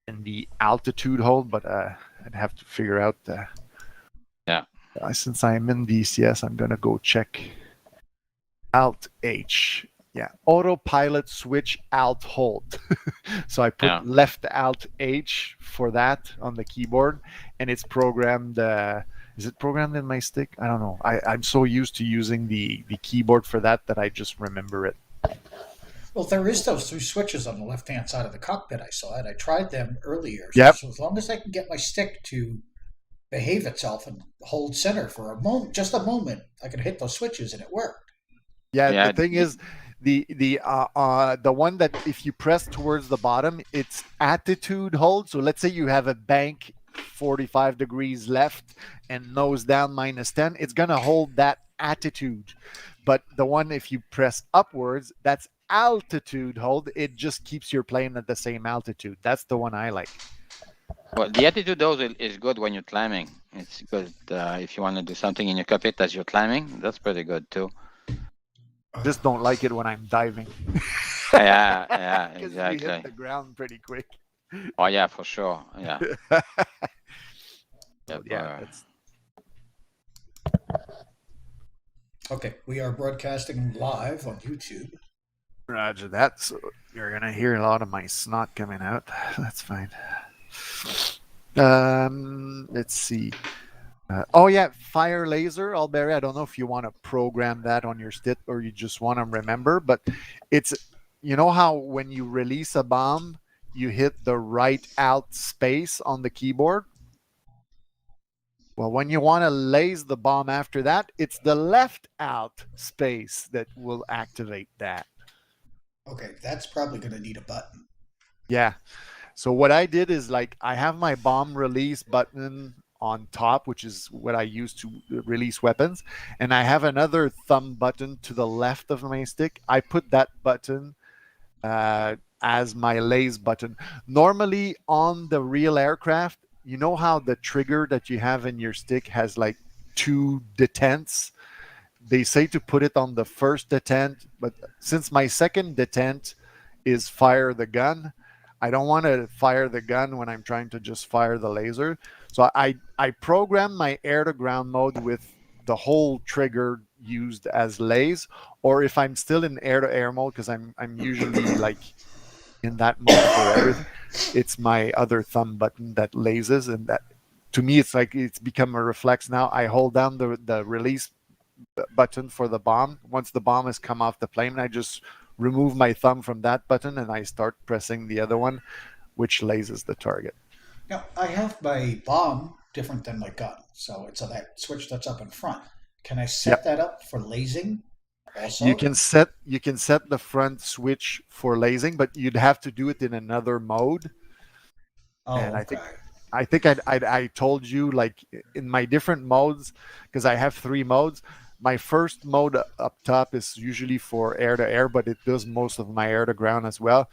in the altitude hold, but I'd have to figure out. Yeah. Since I'm in DCS, I'm gonna go check Alt H. Yeah, autopilot switch Alt hold. So I put left Alt H for that on the keyboard, and it's programmed. Is it programmed in my stick? I don't know. I'm so used to using the keyboard for that I just remember it. Well, there is those two switches on the left-hand side of the cockpit. I saw it. I tried them earlier. Yep. So as long as I can get my stick to behave itself and hold center for a moment, just a moment, I could hit those switches and it worked. Yeah. The thing is, the one that if you press towards the bottom, it's attitude hold. So let's say you have a bank 45 degrees left and nose down -10, it's gonna hold that attitude. But the one if you press upwards, that's altitude hold. It just keeps your plane at the same altitude. That's the one I like. Well, the attitude though is good when you're climbing. It's good if you want to do something in your cockpit as you're climbing. That's pretty good too. Just don't like it when I'm diving. Yeah, exactly. We hit the ground pretty quick. Oh yeah, for sure. Yeah. That's... Okay, we are broadcasting live on YouTube. Roger that. So you're gonna hear a lot of my snot coming out. That's fine. Let's see. Oh yeah, fire laser, Alberry. I don't know if you want to program that on your stick or you just want to remember, but it's, you know how when you release a bomb, you hit the right alt space on the keyboard? Well, when you want to laze the bomb after that, it's the left alt space that will activate that. Okay, that's probably going to need a button. Yeah. So what I did is like I have my bomb release button on top, which is what I use to release weapons, and I have another thumb button to the left of my stick. I put that button as my laze button. Normally on the real aircraft, you know how the trigger that you have in your stick has like 2 detents? They say to put it on the first detent, but since my second detent is fire the gun, I don't want to fire the gun when I'm trying to just fire the laser. So I program my air-to-ground mode with the whole trigger used as laze, or if I'm still in air-to-air mode, because I'm usually like in that mode for everything, it's my other thumb button that lazes, and that to me it's like it's become a reflex now. I hold down the release button for the bomb. Once the bomb has come off the plane, I just remove my thumb from that button and I start pressing the other one, which lasers the target. Now, I have my bomb different than my gun, so it's that switch that's up in front. Can I set that up for lasing also? You can set the front switch for lasing, but you'd have to do it in another mode. Oh, and okay. I think I told you, like in my different modes, because I have 3 modes. My first mode up top is usually for air to air, but it does most of my air to ground as well.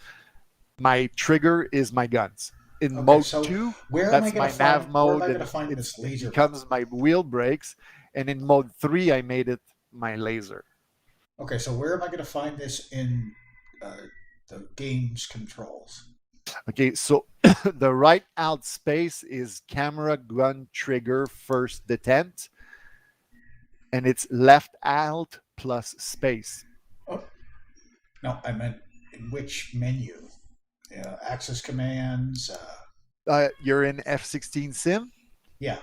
My trigger is my guns. In mode 2, that's my nav mode. It becomes my wheel brakes. And in mode 3, I made it my laser. Okay, so where am I going to find this in the game's controls? Okay, so the right alt space is camera gun trigger first detent, and it's left alt plus space. Oh, no, I meant in which menu? Access commands. You're in F-16 Sim? Yeah.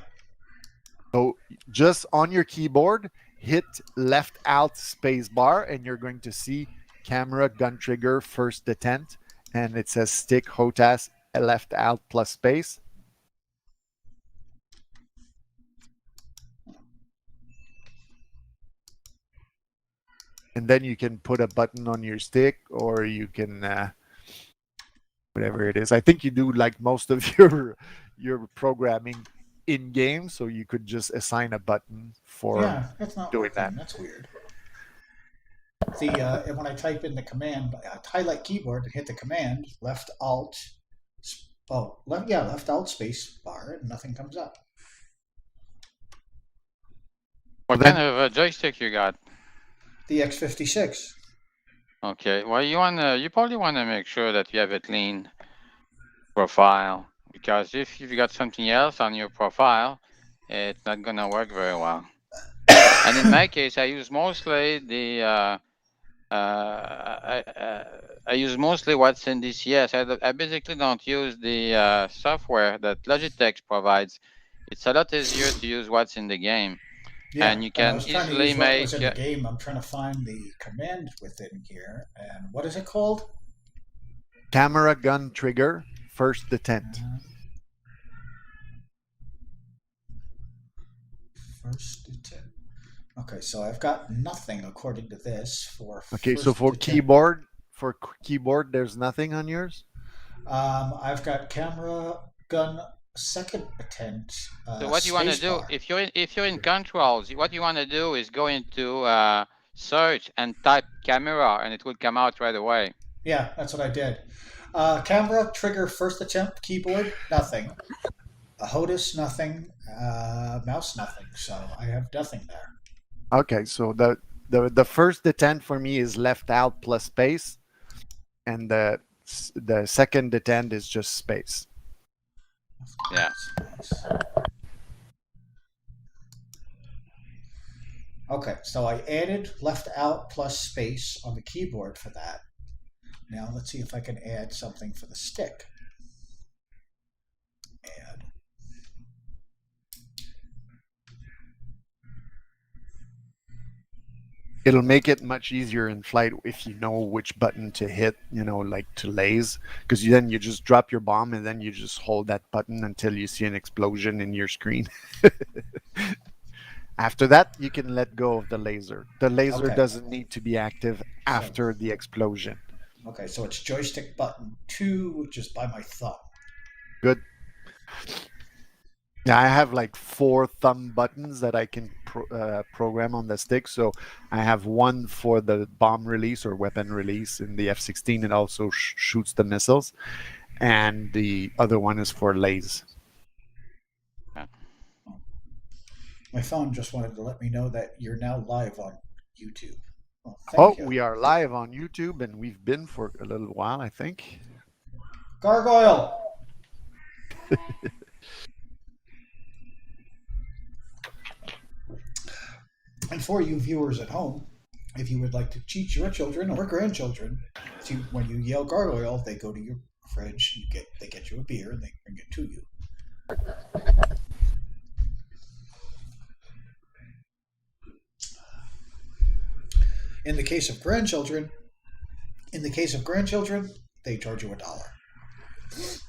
So just on your keyboard, hit left alt space bar, and you're going to see camera gun trigger first detent, and it says stick HOTAS left alt plus space. And then you can put a button on your stick, or you can whatever it is. I think you do like most of your programming in game, so you could just assign a button for that's not doing that. That's weird. When I type in the command, I highlight keyboard and hit the command left alt. Left alt space bar, and nothing comes up. What kind of joystick you got? The X56. Okay. Well, you probably wanna make sure that you have it lean profile, because if you've got something else on your profile, it's not gonna work very well. And in my case, I use mostly I use mostly what's in DCS. I basically don't use the software that Logitech provides. It's a lot easier to use what's in the game, Yeah, and you and I can was trying to easily use what was make. in the game. I'm trying to find the command within here, and what is it called? Camera gun trigger, first detent. First detent. Okay, so I've got nothing according to this for. Okay, so first detent. for keyboard, there's nothing on yours. I've got camera gun second detent. So what you want to do, Spacebar. if you're in controls, what you want to do is go into search and type camera, and it will come out right away. Yeah, that's what I did. Camera trigger first attempt. Keyboard nothing. A HOTAS nothing. Mouse nothing. So I have nothing there. Okay, so the first detent for me is left out plus space, and the second detent is just space. Yeah. Okay, so I added left out plus space on the keyboard for that. Now let's see if I can add something for the stick. Add. It'll make it much easier in flight if you know which button to hit, like to laze, because then you just drop your bomb and then you just hold that button until you see an explosion in your screen. After that, you can let go of the laser. The laser Okay. doesn't need to be active after the explosion. Okay, so it's joystick button 2, which is by my thumb. Good. Yeah, I have like 4 thumb buttons that I can program on the stick. So I have one for the bomb release or weapon release in the F-16. It also shoots the missiles. And the other one is for laze. My phone just wanted to let me know that you're now live on YouTube. Well, thank you. We are live on YouTube, and we've been for a little while, I think. Gargoyle! And for you viewers at home, if you would like to teach your children or grandchildren, when you yell gargoyle, they go to your fridge, they get you a beer, and they bring it to you. In the case of grandchildren, they charge you $1.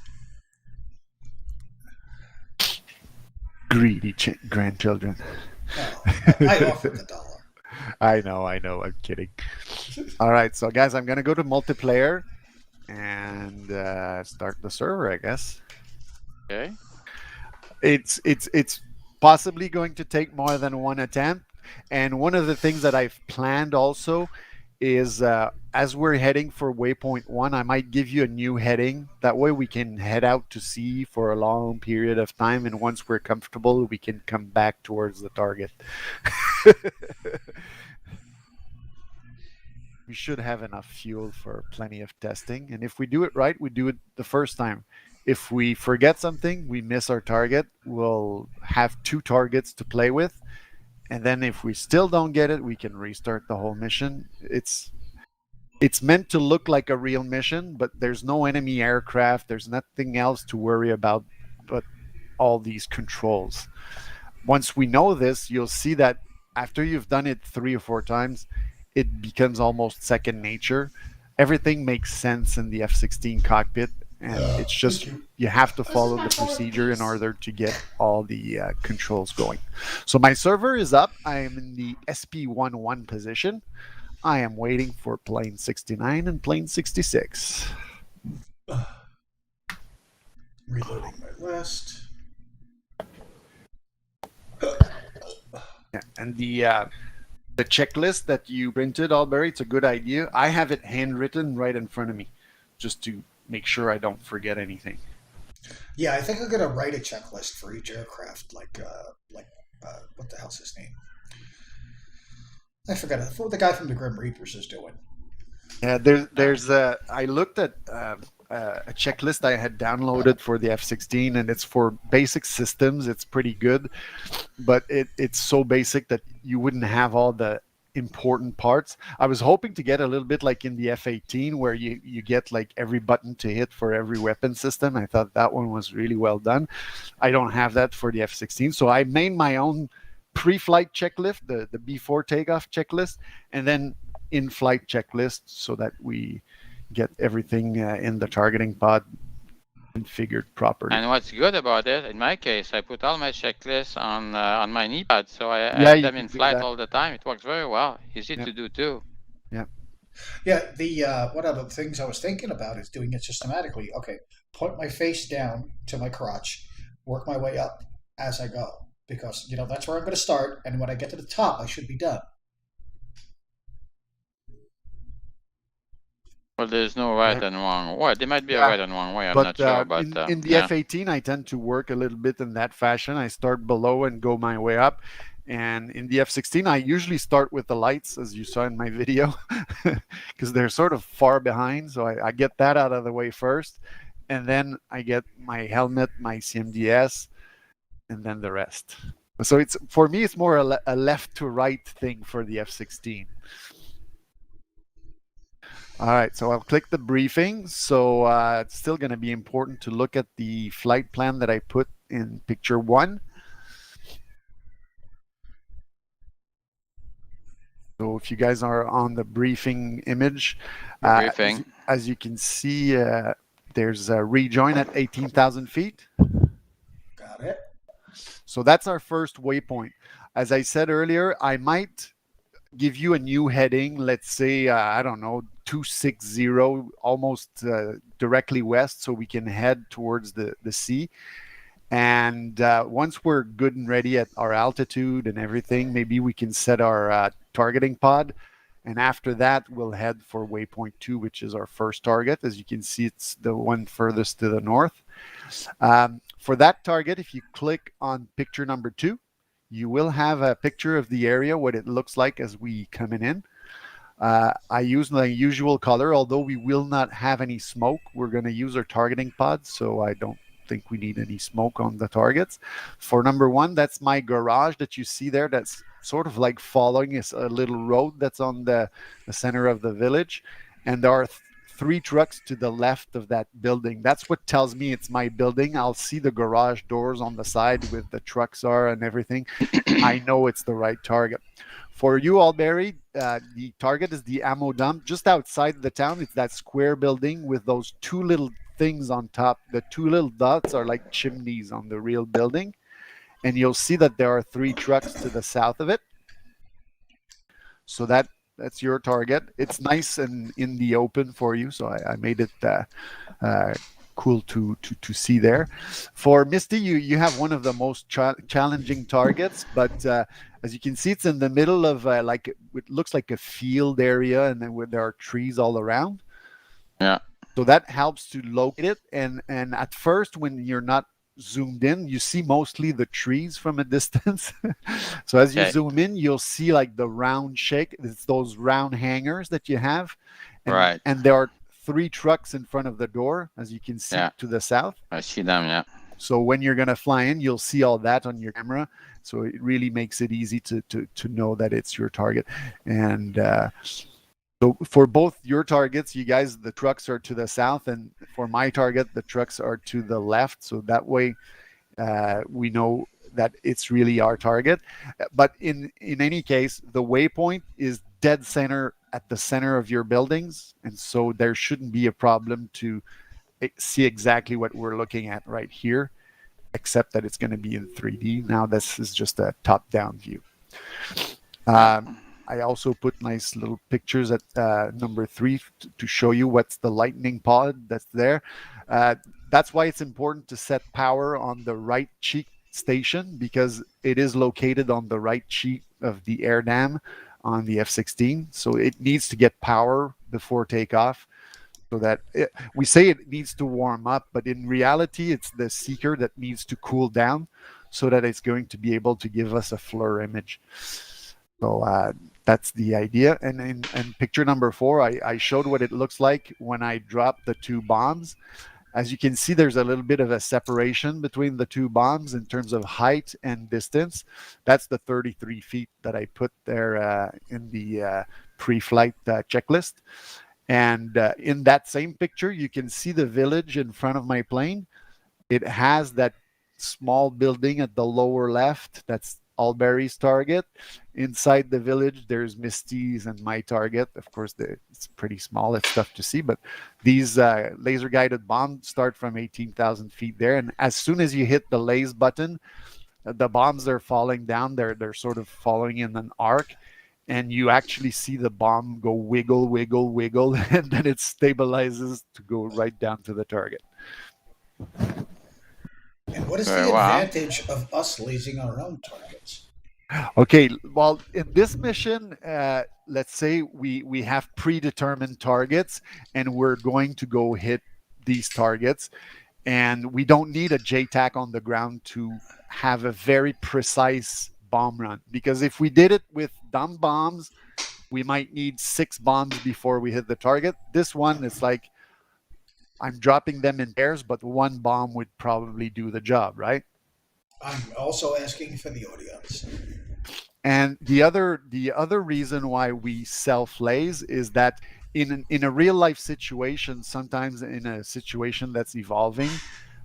Greedy grandchildren. Oh, I offered the $1. I know. I'm kidding. All right, so guys, I'm gonna go to multiplayer and start the server, I guess. Okay. It's possibly going to take more than one attempt, and one of the things that I've planned also is as we're heading for waypoint 1, I might give you a new heading. That way we can head out to sea for a long period of time, and once we're comfortable, we can come back towards the target. We should have enough fuel for plenty of testing, and if we do it right, we do it the first time. If we forget something, we miss our target, we'll have 2 targets to play with. And then if we still don't get it, we can restart the whole mission. It's meant to look like a real mission, but there's no enemy aircraft. There's nothing else to worry about but all these controls. Once we know this, you'll see that after you've done it 3 or 4 times, it becomes almost second nature. Everything makes sense in the F-16 cockpit. And it's just you have to follow the procedure in order to get all the controls going. So my server is up. I am in the SP11 position. I am waiting for plane 69 and plane 66. Reloading my list. Yeah, and the checklist that you printed, Albury, it's a good idea. I have it handwritten right in front of me, just to make sure I don't forget anything. Yeah, I think I'm gonna write a checklist for each aircraft, like what the hell's his name? I forgot what the guy from the Grim Reapers is doing. Yeah, there's I looked at a checklist I had downloaded for the F-16, and it's for basic systems. It's pretty good, but it's so basic that you wouldn't have all the important parts. I was hoping to get a little bit like in the F-18, where you get like every button to hit for every weapon system. I thought that one was really well done. I don't have that for the F-16, so I made my own pre-flight checklist, the before takeoff checklist, and then in-flight checklist, so that we get everything in the targeting pod configured properly. And what's good about it, in my case, I put all my checklists on my knee pad, so I Yeah, have you them can in do flight that. all the time. It works very well. Easy Yeah. to do too. Yeah, the one of the things I was thinking about is doing it systematically. Okay, put my face down to my crotch, work my way up as I go, because that's where I'm going to start, and when I get to the top, I should be done. Well, there's no right Yeah. and wrong way. There might be a Yeah. right and wrong way. I'm But not sure, but in the yeah. F-18, I tend to work a little bit in that fashion. I start below and go my way up. And in the F-16, I usually start with the lights, as you saw in my video, because they're sort of far behind. So I get that out of the way first. And then I get my helmet, my CMDS, and then the rest. So it's, for me, it's more a left to right thing for the F-16. All right, so I'll click the briefing. So it's still going to be important to look at the flight plan that I put in picture 1. So if you guys are on the briefing image, Briefing. as you can see, there's a rejoin at 18,000 feet. Got it. So that's our first waypoint. As I said earlier, I might give you a new heading. Let's say, I don't know, 260, almost directly west, so we can head towards the sea. And once we're good and ready at our altitude and everything, maybe we can set our targeting pod. And after that, we'll head for waypoint 2, which is our first target. As you can see, it's the one furthest to the north. For that target, if you click on picture number 2, you will have a picture of the area, what it looks like as we coming in. I use the usual color, although we will not have any smoke. We're going to use our targeting pod, so I don't think we need any smoke on the targets. For number 1, that's my garage that you see there. That's sort of like following a little road that's on the center of the village. And there are 3 trucks to the left of that building. That's what tells me it's my building. I'll see the garage doors on the side with the trucks are and everything. I know it's the right target. For you, Albury, the target is the ammo dump just outside the town. It's that square building with those 2 little things on top. The 2 little dots are like chimneys on the real building. And you'll see that there are 3 trucks to the south of it. So that's your target. It's nice and in the open for you. So I made it cool to see there. For Misty, you have one of the most challenging targets, but as you can see, it's in the middle of like it looks like a field area, and then where there are trees all around. Yeah. So that helps to locate it. And at first, when you're not zoomed in, you see mostly the trees from a distance. So as you zoom in, you'll see like the round shake. It's those round hangers that you have. And, right. And there are 3 trucks in front of the door, as you can see to the south. I see them, yeah. So when you're going to fly in, you'll see all that on your camera. So it really makes it easy to know that it's your target. And so for both your targets, you guys, the trucks are to the south, and for my target, the trucks are to the left. So that way we know that it's really our target. But in any case, the waypoint is dead center at the center of your buildings. And so there shouldn't be a problem to see exactly what we're looking at right here, except that it's going to be in 3D. Now this is just a top-down view. I also put nice little pictures at number 3 to show you what's the lightning pod that's there. That's why it's important to set power on the right cheek station, because it is located on the right cheek of the air dam on the F-16. So it needs to get power before takeoff. So that we say it needs to warm up, but in reality, it's the seeker that needs to cool down so that it's going to be able to give us a FLIR image. So That's the idea. And in picture number 4, I showed what it looks like when I drop the 2 bombs. As you can see, there's a little bit of a separation between the 2 bombs in terms of height and distance. That's the 33 feet that I put there in the pre-flight checklist. And in that same picture, you can see the village in front of my plane. It has that small building at the lower left. That's Alberry's target. Inside the village, there's Misty's and my target. Of course, it's pretty small. It's tough to see, but these laser guided bombs start from 18,000 feet there. And as soon as you hit the laze button, the bombs are falling down. They're sort of following in an arc. And you actually see the bomb go wiggle, wiggle, wiggle, and then it stabilizes to go right down to the target. And what is Very the well. advantage of us lasing our own targets? Okay, well, in this mission, let's say we have predetermined targets, and we're going to go hit these targets, and we don't need a JTAC on the ground to have a very precise bomb run. Because if we did it with dumb bombs, we might need 6 bombs before we hit the target. This one, it's like I'm dropping them in pairs, but 1 bomb would probably do the job, right? I'm also asking for the audience. And the other reason why we self-laze is that in a real life situation, sometimes in a situation that's evolving,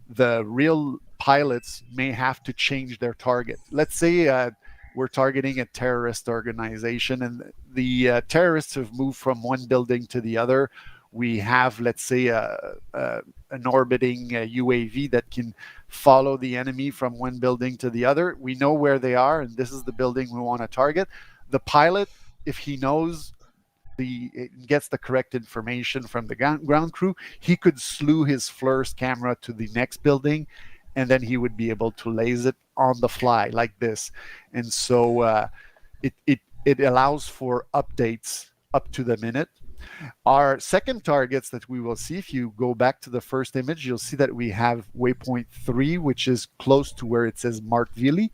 the real pilots may have to change their target. Let's say we're targeting a terrorist organization, and the terrorists have moved from one building to the other. We have, let's say, an orbiting UAV that can follow the enemy from one building to the other. We know where they are, and this is the building we want to target. The pilot, if he knows gets the correct information from the ground crew, he could slew his FLIR's camera to the next building, and then he would be able to laze it on the fly like this. And so it allows for updates up to the minute. Our second targets that we will see, if you go back to the first image, you'll see that we have waypoint 3, which is close to where it says Markville.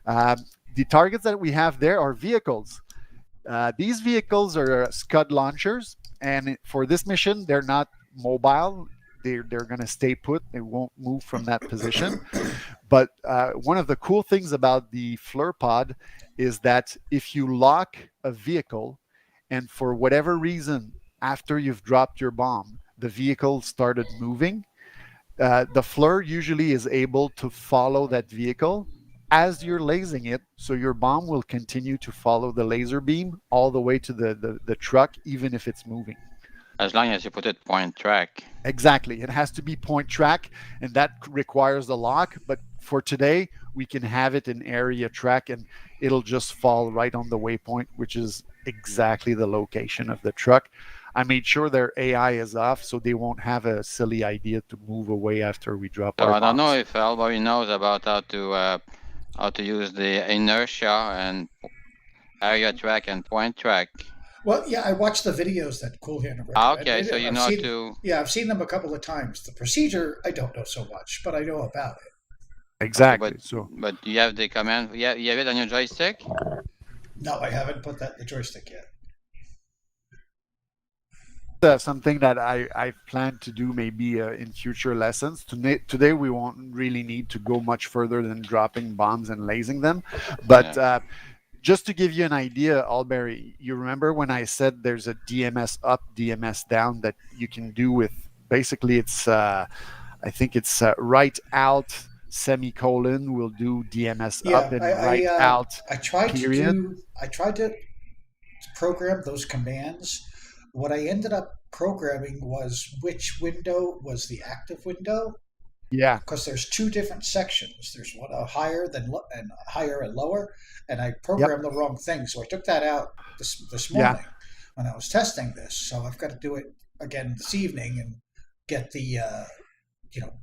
The targets that we have there are vehicles. These vehicles are Scud launchers, and for this mission, they're not mobile. They're going to stay put. They won't move from that position. But one of the cool things about the FLIR pod is that if you lock a vehicle, and for whatever reason, after you've dropped your bomb, the vehicle started moving, the FLIR usually is able to follow that vehicle as you're lasing it, so your bomb will continue to follow the laser beam all the way to the truck, even if it's moving. As long as you put it point track. Exactly. It has to be point track, and that requires a lock. But for today, we can have it in area track, and it'll just fall right on the waypoint, which is exactly the location of the truck. I made sure their AI is off, so they won't have a silly idea to move away after we drop So our I don't know bombs. if everybody knows about how to use the inertia and area track and point track. Well, yeah, I watched the videos that Coolhand recommended. Okay, so you know to. Yeah, I've seen them a couple of times. The procedure, I don't know so much, but I know about it. Exactly. Okay, but you have the command. Yeah, you have it on your joystick. No, I haven't put that in the joystick yet. Something that I plan to do maybe in future lessons. Today we won't really need to go much further than dropping bombs and lasing them. But just to give you an idea, Alberry, you remember when I said there's a DMS up, DMS down that you can do with, basically it's, I think it's right out semicolon will do DMS up and right out period. I tried to program those commands. What I ended up programming was which window was the active window. Yeah. Because there's 2 different sections. There's one higher and higher and lower, and I programmed the wrong thing. So I took that out this morning when I was testing this. So I've got to do it again this evening and get the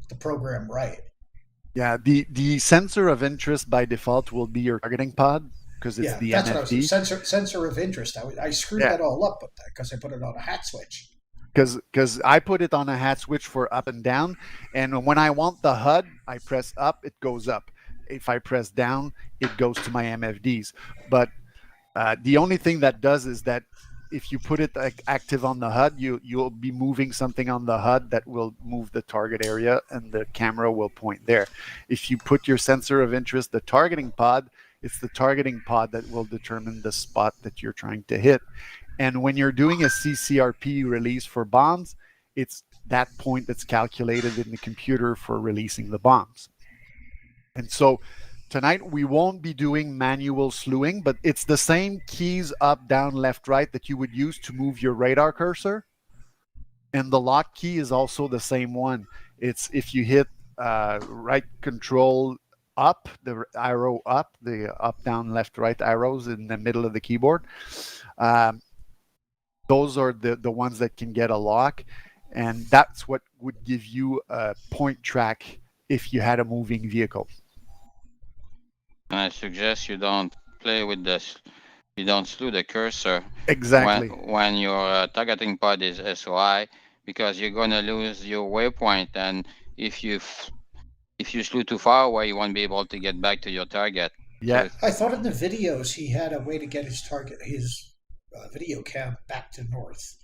the program right. Yeah, the sensor of interest by default will be your targeting pod, because it's the that's MFD. What I was, sensor of interest. I screwed that all up because I put it on a hat switch. Because I put it on a hat switch for up and down, and when I want the HUD, I press up, it goes up. If I press down, it goes to my MFDs. But The only thing that does is that if you put it like active on the HUD, you'll be moving something on the HUD that will move the target area, and the camera will point there. If you put your sensor of interest, the targeting pod, it's the targeting pod that will determine the spot that you're trying to hit. And when you're doing a CCRP release for bombs, it's that point that's calculated in the computer for releasing the bombs. And so tonight we won't be doing manual slewing, but it's the same keys up, down, left, right that you would use to move your radar cursor. And the lock key is also the same one. It's if you hit right control up, the arrow up, the up, down, left, right arrows in the middle of the keyboard. Those are the ones that can get a lock. And that's what would give you a point track if you had a moving vehicle. And I suggest you don't play with this. You don't slew the cursor Exactly. when your targeting pod is SOI, because you're gonna lose your waypoint, and if you slew too far away, you won't be able to get back to your target. Yeah. So I thought in the videos he had a way to get his video cam back to north.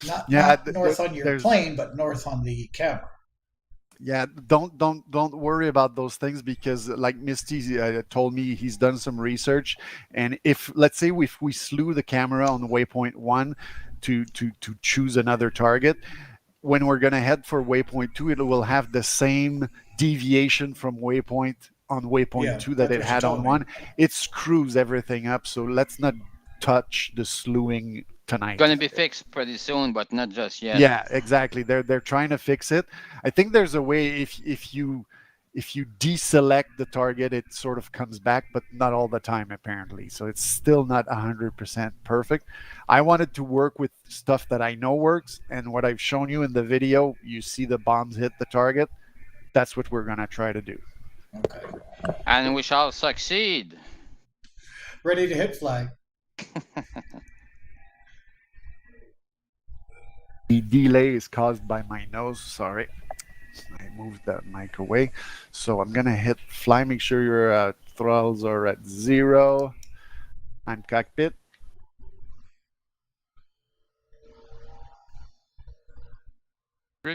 Not north on your plane, but north on the camera. Yeah, don't worry about those things, because like Misty told me, he's done some research, and if let's say if we slew the camera on waypoint 1 to choose another target, when we're going to head for waypoint 2, it will have the same deviation from waypoint 2 that it had on 1. It screws everything up, so let's not touch the slewing tonight. Going to be fixed pretty soon, but not just yet. Yeah, exactly. They're trying to fix it. I think there's a way, if you deselect the target, it sort of comes back, but not all the time apparently. So it's still not 100% perfect. I wanted to work with stuff that I know works, and what I've shown you in the video, you see the bombs hit the target. That's what we're gonna try to do. Okay. And we shall succeed. Ready to hit flag. The delay is caused by my nose. Sorry, I moved that mic away. So I'm gonna hit fly. Make sure your throttles are at 0. I'm cockpit.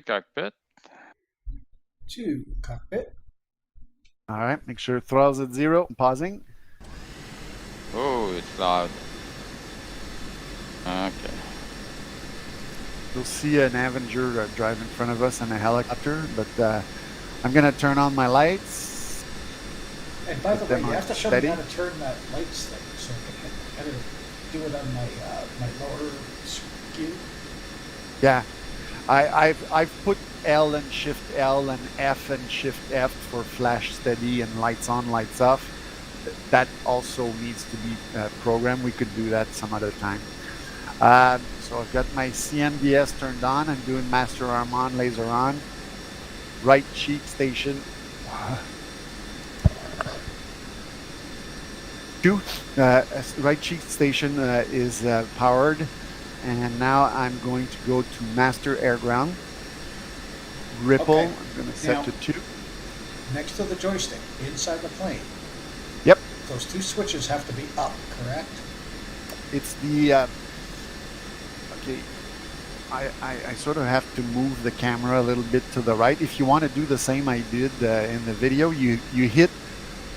Cockpit. 2 cockpit. All right. Make sure throttles at 0. I'm pausing. Oh, it's loud. Okay. You'll see an Avenger drive in front of us and a helicopter, but I'm going to turn on my lights. And by the way, you have to show me how to turn that lights thing, so I can do it on my lower skew. Yeah, I've put L and Shift L and F and Shift F for flash steady and lights on, lights off. That also needs to be programmed. We could do that some other time. So I've got my CMDS turned on. I'm doing master arm on, laser on. Right cheek station. Right cheek station is powered. And now I'm going to go to master air ground. Ripple, Okay. I'm going to set to 2. Next to the joystick, inside the plane. Yep. Those 2 switches have to be up, correct? It's the... okay, I sort of have to move the camera a little bit to the right. If you want to do the same I did in the video, you hit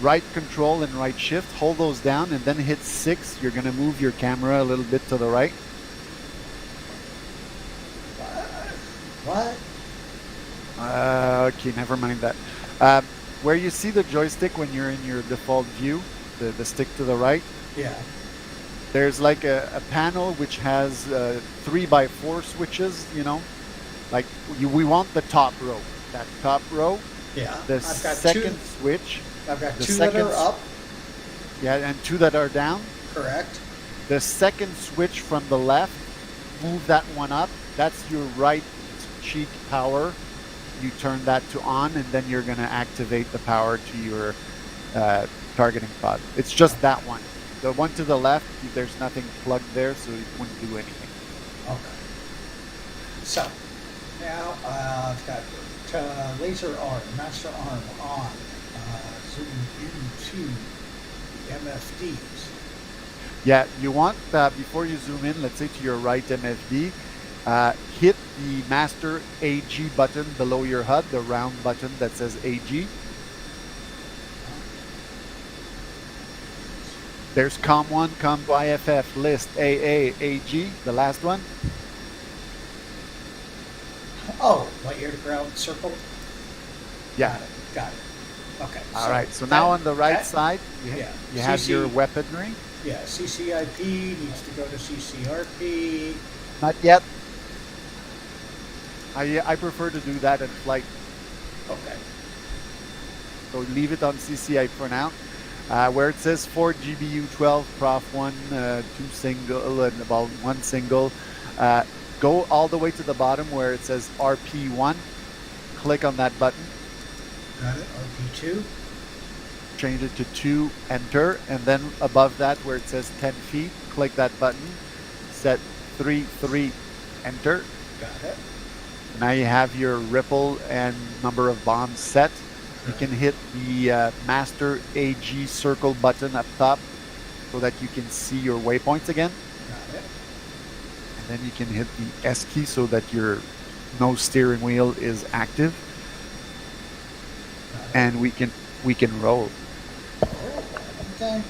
right control and right shift, hold those down, and then hit 6. You're going to move your camera a little bit to the right. What? Okay, never mind that. Where you see the joystick when you're in your default view, the stick to the right, Yeah. there's like a panel which has 3x4 switches, you know, like we want the top row. That top row, Yeah. the I've got second 2. switch. I've got the 2 that are up. Yeah, and 2 that are down. Correct. The second switch from the left, move that one up. That's your right cheek power. You turn that to on, and then you're going to activate the power to your targeting pod. It's just that one. The one to the left, there's nothing plugged there, so it wouldn't do anything. Okay. So, now I've got laser arm, master arm on, zoom into the MFDs. Yeah, you want before you zoom in, let's say to your right MFD, hit the master AG button below your HUD, the round button that says AG. There's COM1, COM2, IFF, list, AA, AG, the last one. Oh, my ear to ground circle. Yeah. Got it. Okay. All right. So now on the right that- side, you have your weaponry. Yeah, CCIP needs to go to CCRP. Not yet. I prefer to do that in flight. Okay. So leave it on CCI for now. Where it says 4 GBU 12 Prof 1, 2 single, and about 1 single. Go all the way to the bottom where it says RP1. Click on that button. Got it. RP2. Change it to 2, enter, and then above that where it says 10 feet, click that button, set 3, 3, enter. Got it. Now you have your ripple and number of bombs set. You can hit the master AG circle button up top so that you can see your waypoints again. Got it. And then you can hit the S key so that your nose steering wheel is active. And we can roll. Okay.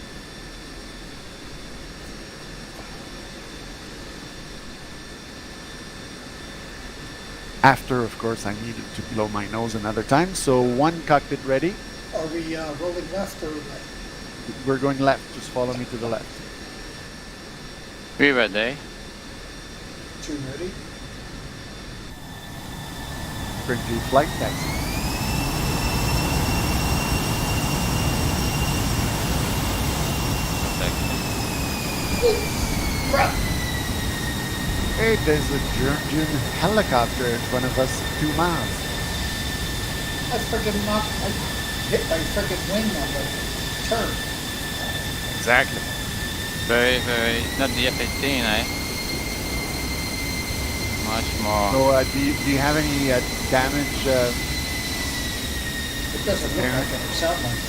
After, of course, I needed to blow my nose another time. So 1 cockpit ready. Are we rolling left or right? We're going left. Just follow me to the left. We ready. 2 ready. Bring to flight taxi. Crap! Hey, there's a Georgian helicopter in front of us, 2 miles. I hit my freaking wing on the turn. Exactly. Very, very. Not the F-18, eh? Much more. So, do you have any damage? It doesn't look like it. It sounds like it.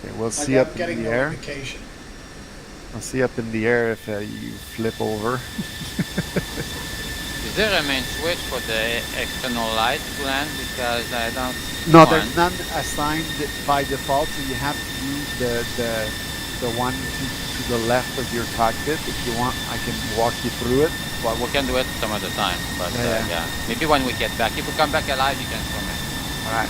Okay, we'll see I'm up in getting the air. notification. We'll see up in the air if you flip over. Is there a main switch for the external light to land? Because I don't see No, one. there's none assigned by default, so you have to use the one to the left of your cockpit. If you want, I can walk you through it. Well, we can do it some other time, but Yeah. maybe when we get back. If we come back alive, you can swim it. All right.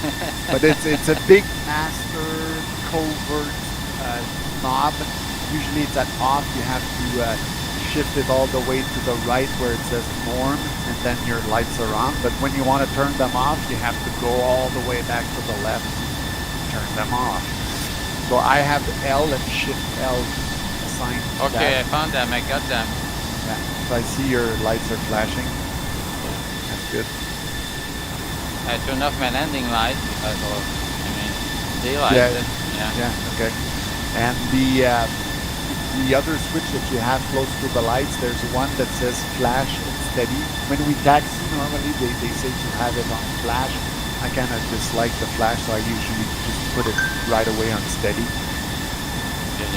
But it's a big master covert knob. Usually it's at off. You have to shift it all the way to the right where it says norm, and then your lights are on. But when you want to turn them off, you have to go all the way back to the left, turn them off. So I have L and shift L assigned to Okay, I that. found them. I got them. Yeah. So I see your lights are flashing. That's good. I turned off my landing light because of, daylight. Yeah. Yeah. Yeah, okay. And the other switch that you have close to the lights, there's one that says flash and steady. When we taxi, normally they say to have it on flash. I kind of dislike the flash, so I usually just put it right away on steady.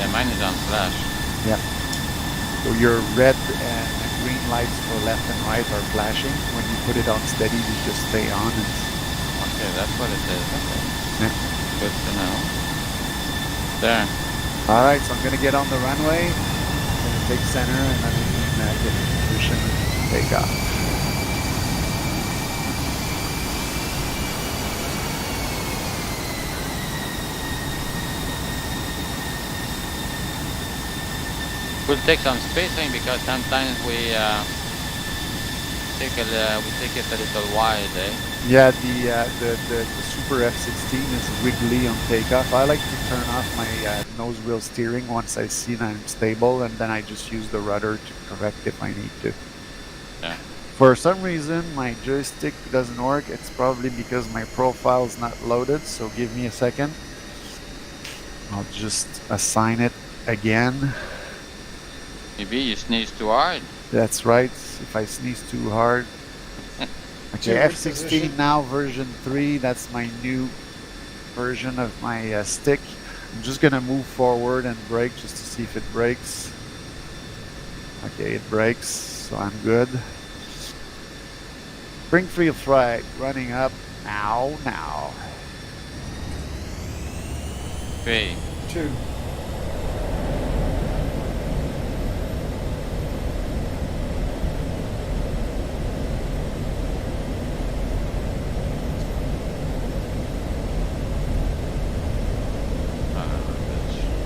Yeah, mine is on flash. Yeah. So your red and green lights for left and right are flashing. When you put it on steady, you just stay on. Okay, that's what it is. Okay. Yeah. Good to know. There. All right, so I'm going to get on the runway. I'm going to take center, and then we can get in position and take off. We'll take some spacing because sometimes we take it a little wide, eh? Yeah, the Super F-16 is wiggly on takeoff. I like to turn off my nose wheel steering once I see that I'm stable, and then I just use the rudder to correct if I need to. Yeah. For some reason, my joystick doesn't work. It's probably because my profile is not loaded, so give me a second. I'll just assign it again. Maybe you sneeze too hard. That's right. If I sneeze too hard. Okay, F-16 now version 3. That's my new version of my stick. I'm just gonna move forward and brake just to see if it breaks. Okay, it breaks, so I'm good. Spring free flag running up now. 3. 2.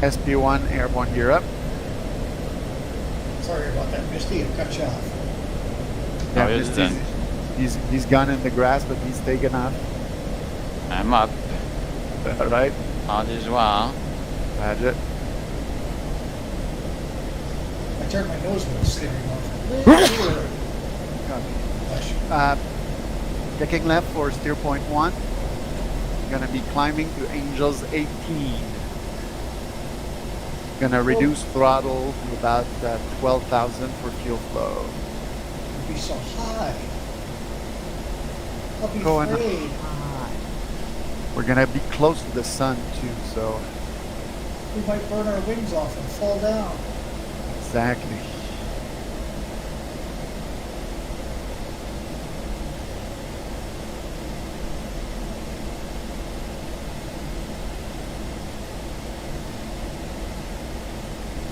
SP1 airborne gear up. Sorry about that, Misty. It cut you off. Oh, Yeah, is it Misty's- he's gone in the grass, but he's taken off. I'm up. All right, All is well. that's it. I turned my nose with the steering off. Bless you. Checking left for steer point 1. Gonna be climbing to Angels 18. Gonna reduce throttle to about 12,000 for fuel flow. It'd be so high. I'll be Going afraid. high. We're gonna be close to the sun too, so We might burn our wings off and fall down. exactly.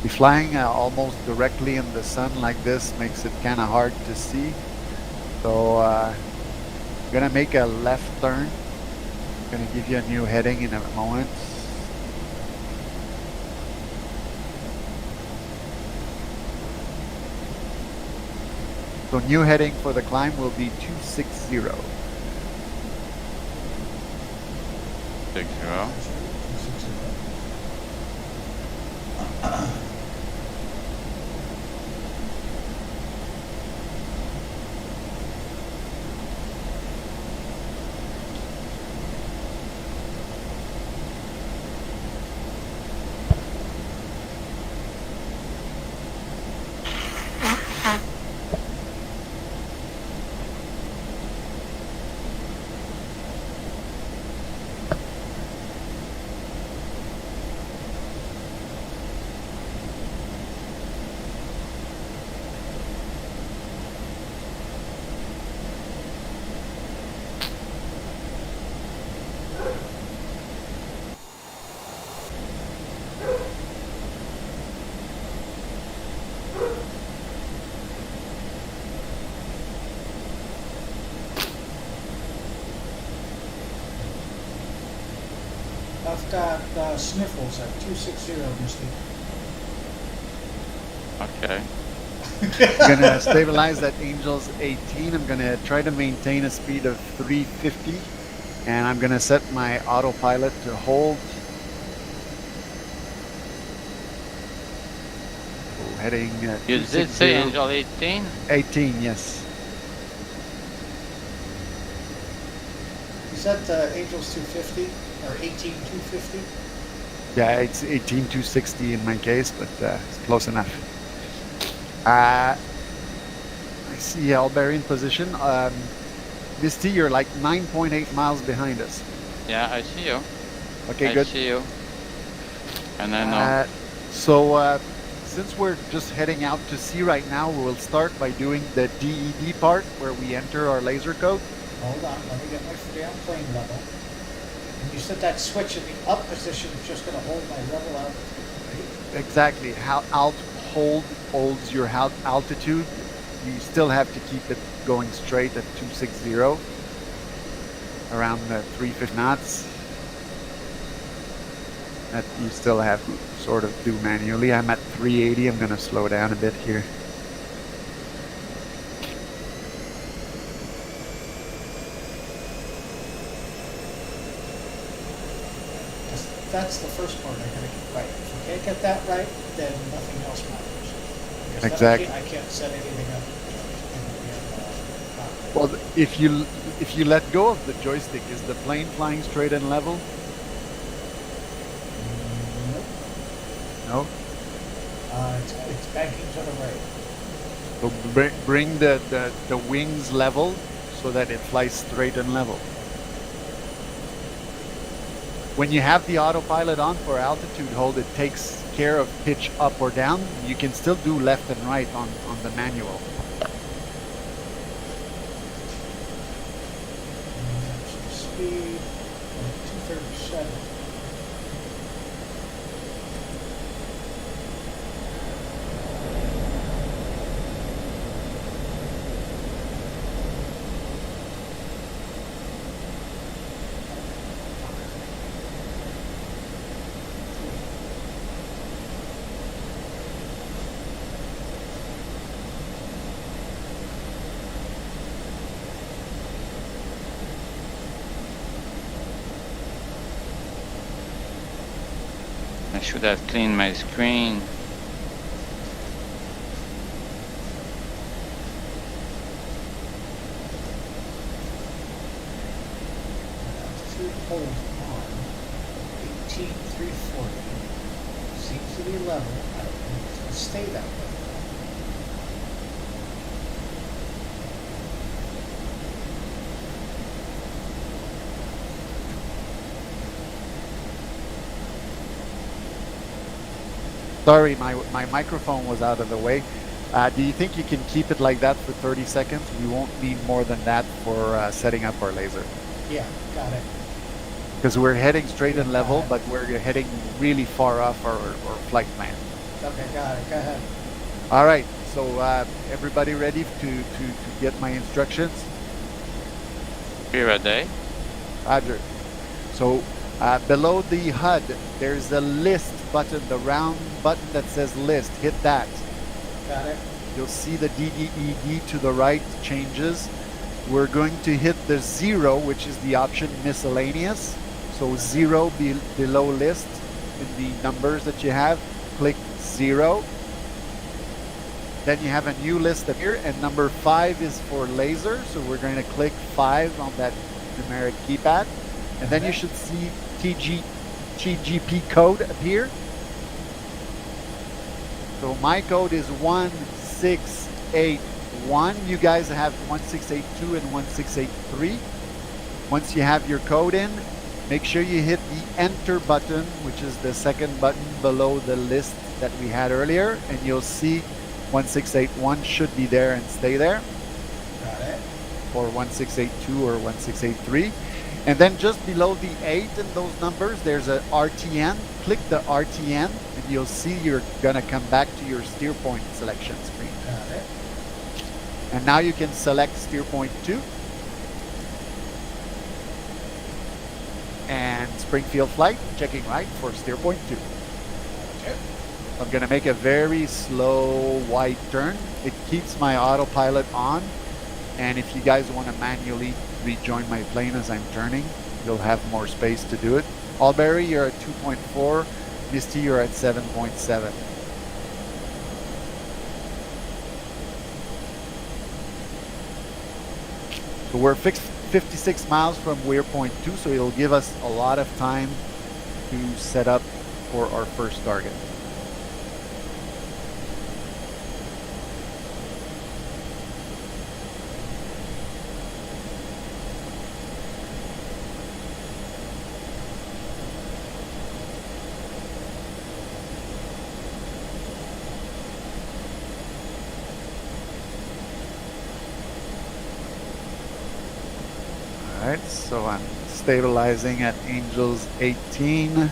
Be flying almost directly in the sun like this makes it kind of hard to see. So I'm gonna make a left turn. Gonna give you a new heading in a moment. So new heading for the climb will be 260. 60. I've got sniffles at 260, Misty. Okay. I'm gonna stabilize at Angels 18. I'm gonna try to maintain a speed of 350, and I'm gonna set my autopilot to hold. So heading You did say 260. Angel 18? 18, yes. Is that Angels 250 or 18 250? Yeah, it's 18 260 in my case, but it's close enough. I see Alberian position. Misty, you're like 9.8 miles behind us. Yeah, I see you. Okay, I good. see you. And I know. So since we're just heading out to sea right now, we'll start by doing the DED part where we enter our laser code. Hold on, let me get my damn plane level. And you said that switch in the up position is just going to hold my level out. Exactly. How alt holds your altitude. You still have to keep it going straight at 260, around 350 knots. That you still have to sort of do manually. I'm at 380. I'm going to slow down a bit here. That's the first part I got to get right. If I can't get that right, then nothing else matters. Because then Exactly. I can't set anything up. Well, if you let go of the joystick, is the plane flying straight and level? Nope. No. It's banking to the right. So bring the wings level so that it flies straight and level. When you have the autopilot on for altitude hold, it takes care of pitch up or down. You can still do left and right on the manual. Speed 237. I should have cleaned my screen. Altitude hold on 18,340. Seems to be level. I don't think it's going to stay that way. Sorry, my microphone was out of the way. Do you think you can keep it like that for 30 seconds? We won't need more than that for setting up our laser. Yeah, got it. Because we're heading straight and level, but we're heading really far off our flight plan. Okay, got it. Go ahead. All right, so everybody ready to get my instructions? Here a day. Roger. So below the HUD, there's a list button, the round button that says list. Hit that. Got it. You'll see the DDED to the right changes. We're going to hit the 0, which is the option miscellaneous. So 0 below list in the numbers that you have. Click 0. Then you have a new list appear, and number 5 is for laser. So we're going to click 5 on that numeric keypad. And then you should see TGP code appear. So my code is 1681. You guys have 1682 and 1683. Once you have your code in, make sure you hit the enter button, which is the second button below the list that we had earlier, and you'll see 1681 should be there and stay there. Got it. Or 1682 or 1683. And then just below the 8 in those numbers, there's a RTN. Click the RTN, and you'll see you're gonna come back to your steer point selection screen. Got it. And now you can select steer point 2. And Springfield flight, checking right for steer point 2. Okay. I'm gonna make a very slow wide turn. It keeps my autopilot on. And if you guys wanna manually rejoin my plane as I'm turning, you'll have more space to do it. Albury, you're at 2.4. Misty, you're at 7.7. So we're 56 miles from waypoint 2, so it'll give us a lot of time to set up for our first target. Alright, so I'm stabilizing at Angels 18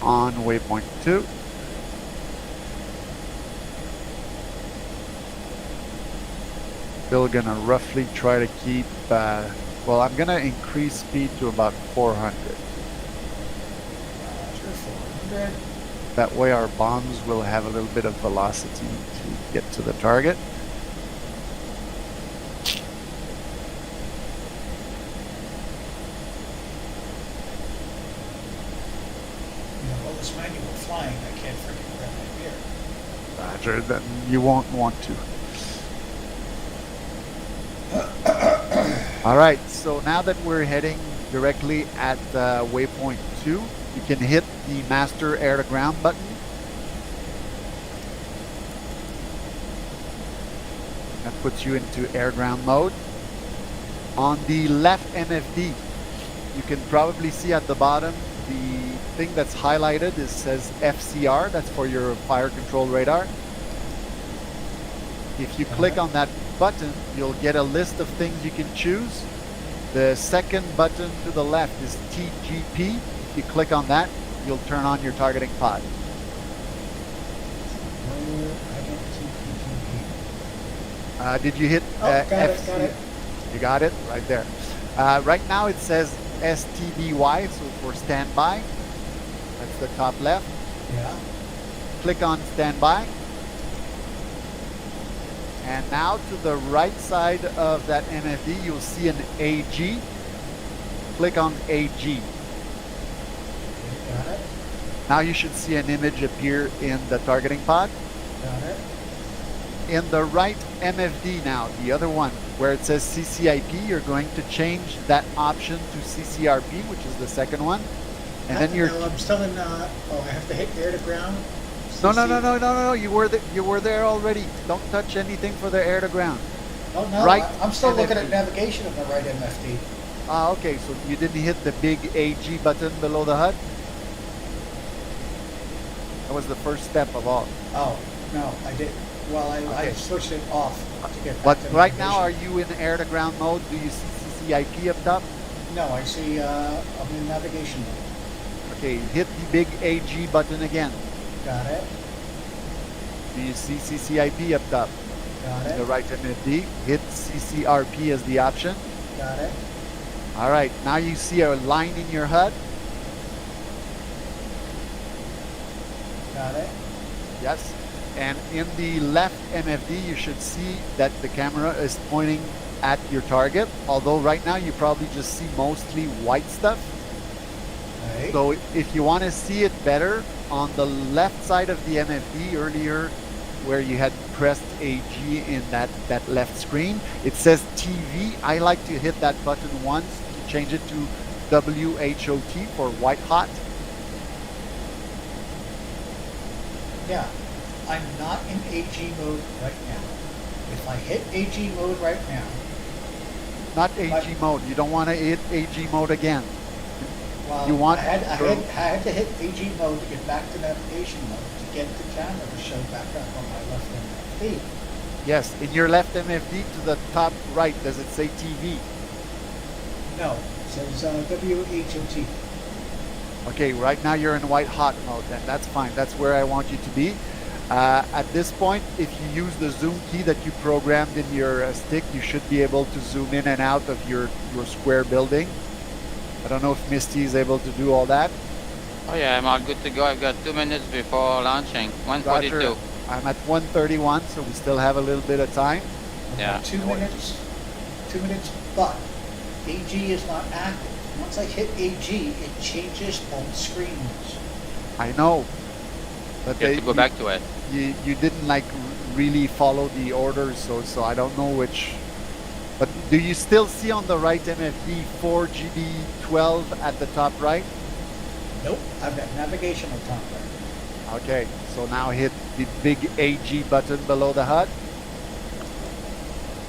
on waypoint 2. Still gonna roughly try to keep, well, I'm gonna increase speed to about 400. Roger, 400. That way our bombs will have a little bit of velocity to get to the target. All this manual flying, I can't freaking grab my beer. Roger, then you won't want to. All right, so now that we're heading directly at waypoint 2, you can hit the master air to ground button. That puts you into air ground mode. On the left MFD, you can probably see at the bottom the thing that's highlighted. It says FCR. That's for your fire control radar. If you click on that button, you'll get a list of things you can choose. The second button to the left is TGP. If you click on that, you'll turn on your targeting pod. Did you hit Got FC? it. You got it right there. Right now it says STBY, so for standby. That's the top left. Yeah. Click on standby. And now to the right side of that MFD, you'll see an AG. Click on AG. Got it. Now you should see an image appear in the targeting pod. Got it. In the right MFD now, the other one, where it says CCIP, you're going to change that option to CCRP, which is the second one. And then you're... No, I'm still in, I have to hit air to ground? No. You were there already. Don't touch anything for the air to ground. Oh, no, Right I'm still looking MFD. at navigation of the right MFD. Okay, so you didn't hit the big AG button below the HUD? That was the first step of all. Oh, no, I didn't. Well, I Okay. switched it off to get back But to right now, are navigation. you in air to ground mode? Do you see CCIP up top? No, I see, I'm in navigation mode. Okay, hit the big AG button again. Got it. Do you see CCIP up top? Got In the it. right MFD. Hit CCRP as the option. Got it. All right, now you see a line in your HUD. Got it. Yes. And in the left MFD, you should see that the camera is pointing at your target. Although right now you probably just see mostly white stuff. Right. So if you want to see it better, on the left side of the MFD earlier, where you had pressed AG in that left screen, it says TV. I like to hit that button once to change it to WHOT for white hot. Yeah, I'm not in AG mode right now. If I hit AG mode right now, Not AG mode. You don't want to hit AG mode again. well, You want I had to hit AG mode to get back to navigation mode to get the camera to show back up on my left MFD. Yes, in your left MFD to the top right, does it say TV? No, it says WHOT. Okay, right now you're in white hot mode, then that's fine. That's where I want you to be. At this point, if you use the zoom key that you programmed in your stick, you should be able to zoom in and out of your square building. I don't know if Misty is able to do all that. Oh yeah, I'm all good to go. I've got 2 minutes before launching. 1:42. Roger. I'm at 1:31, so we still have a little bit of time. Yeah. 2 minutes, but AG is not active. Once I hit AG, it changes on screens. I know, but You have to go back to it. you didn't like really follow the orders, so I don't know which. But do you still see on the right MFD 4GB12 at the top right? Nope, I've got navigation on top right. Okay, so now hit the big AG button below the HUD.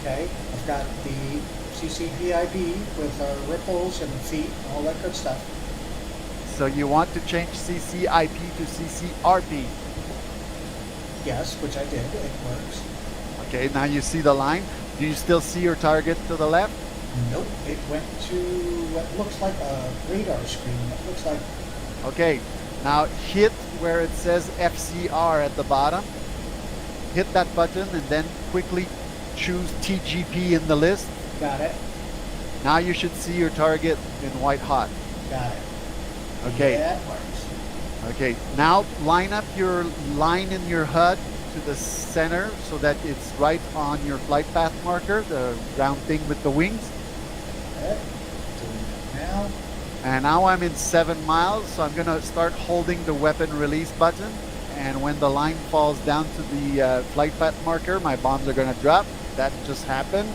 Okay, I've got the CCVIB with ripples and feet and all that good stuff. So you want to change CCIP to CCRP. Yes, which I did. It works. Okay, now you see the line. Do you still see your target to the left? Nope, it went to what looks like a radar screen. It looks like Okay, now hit where it says FCR at the bottom. Hit that button and then quickly choose TGP in the list. got it, Now you should see your target in white hot. got it. Okay. Yeah, that works. Okay, now line up your line in your HUD to the center so that it's right on your flight path marker, the round thing with the wings. Okay, doing that now. And now I'm in 7 miles, so I'm gonna start holding the weapon release button. And when the line falls down to the flight path marker, my bombs are gonna drop. That just happened.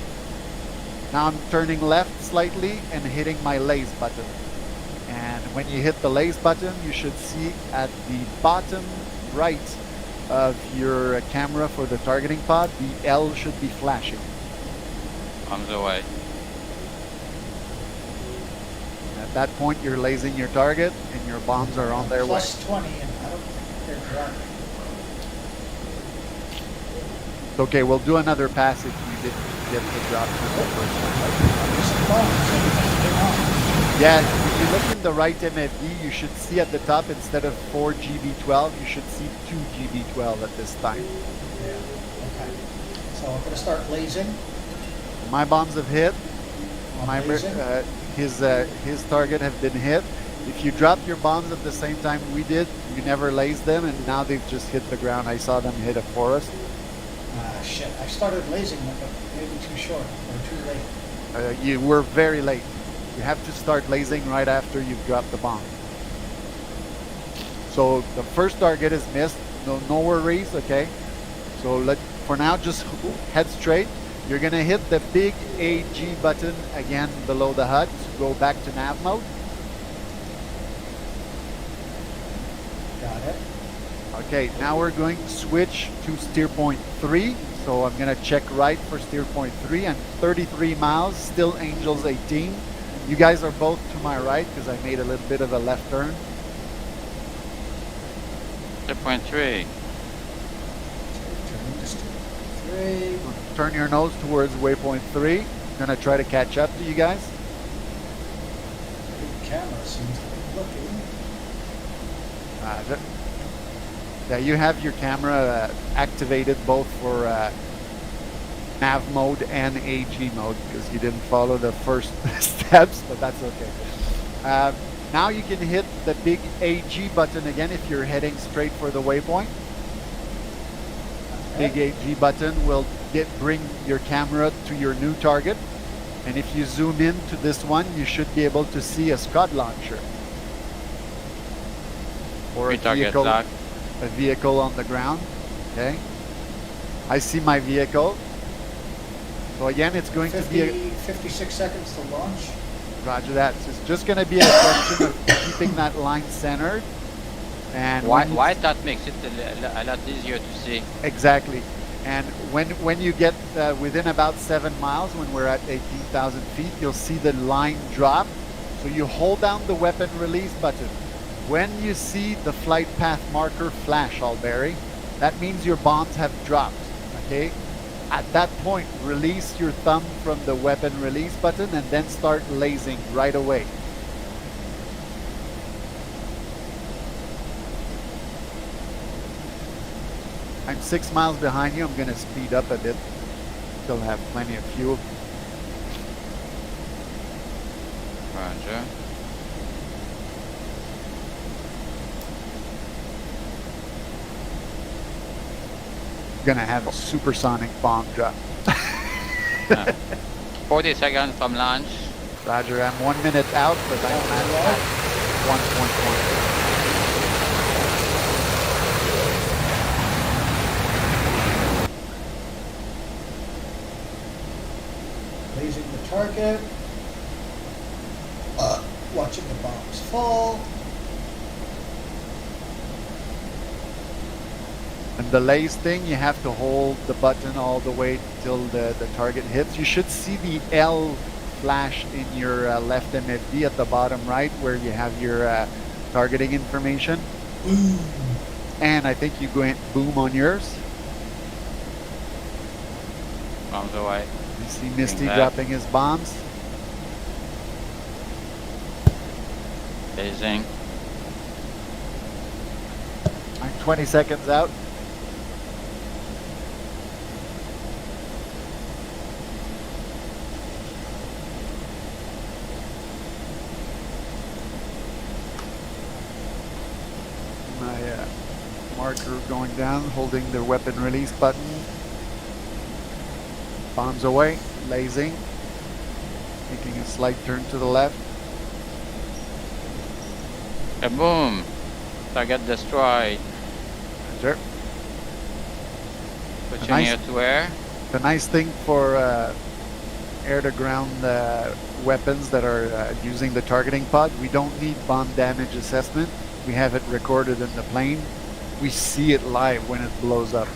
Now I'm turning left slightly and hitting my lace button. And when you hit the lace button, you should see at the bottom right of your camera for the targeting pod, the L should be flashing. Bombs away. At that point, you're lasing your target, and your bombs are on their way. Plus 20, and I don't think they're drunk. Okay, we'll do another pass if you didn't get the drop from the first one. Missing bombs. Everything's been on. Yeah, if you look in the right MFD, you should see at the top, instead of 4 GB12, you should see 2 GB12 at this time. Yeah. Okay. So I'm going to start lasing. My bombs have hit. I'm lasing. His target have been hit. If you drop your bombs at the same time we did, you never lased them, and now they've just hit the ground. I saw them hit a forest. Shit. I started lasing them, but maybe too short or too late. You were very late. You have to start lasing right after you've dropped the bomb. So the first target is missed. No worries, okay? So for now, just head straight. You're gonna hit the big AG button again below the HUD to go back to nav mode. Got it. Okay, now we're going to switch to steer point 3. So I'm gonna check right for steer point 3 and 33 miles, still Angels 18. You guys are both to my right because I made a little bit of a left turn. 2.3. Turning to steer 3. Turn your nose towards waypoint 3. I'm gonna try to catch up to you guys. The camera seems to be looking. Yeah, you have your camera activated both for nav mode and AG mode because you didn't follow the first steps, but that's okay. Now you can hit the big AG button again if you're heading straight for the waypoint. Big AG button will bring your camera to your new target, and if you zoom in to this one, you should be able to see a Scud launcher or a vehicle on the ground. Okay, I see my vehicle. So again, it's going to be 56 seconds to launch. Roger that. So it's just going to be a question of keeping that line centered. And why that makes it a lot easier to see. Exactly. And when you get within about 7 miles, when we're at 18,000 feet, you'll see the line drop. So you hold down the weapon release button. When you see the flight path marker flash, Alberry, that means your bombs have dropped. Okay. At that point, release your thumb from the weapon release button and then start lasing right away. I'm 6 miles behind you. I'm going to speed up a bit. Still have plenty of fuel. Roger. Gonna have a supersonic bomb drop. 40 seconds from launch. Roger, I'm 1 minute out, but I'm at 1.1. Lasing the target. Watching the bombs fall. And the lace thing, you have to hold the button all the way till the target hits. You should see the L flash in your left MFD at the bottom right where you have your targeting information. Boom. And I think you went boom on yours. Bombs away. You see Misty dropping his bombs. Lasing. I'm 20 seconds out. Marker going down, holding the weapon release button. Bombs away, lasing, making a slight turn to the left. Kaboom! Target destroyed. Sure. Switching air to air. The nice thing for air-to-ground weapons that are using the targeting pod, we don't need bomb damage assessment. We have it recorded in the plane. We see it live when it blows up.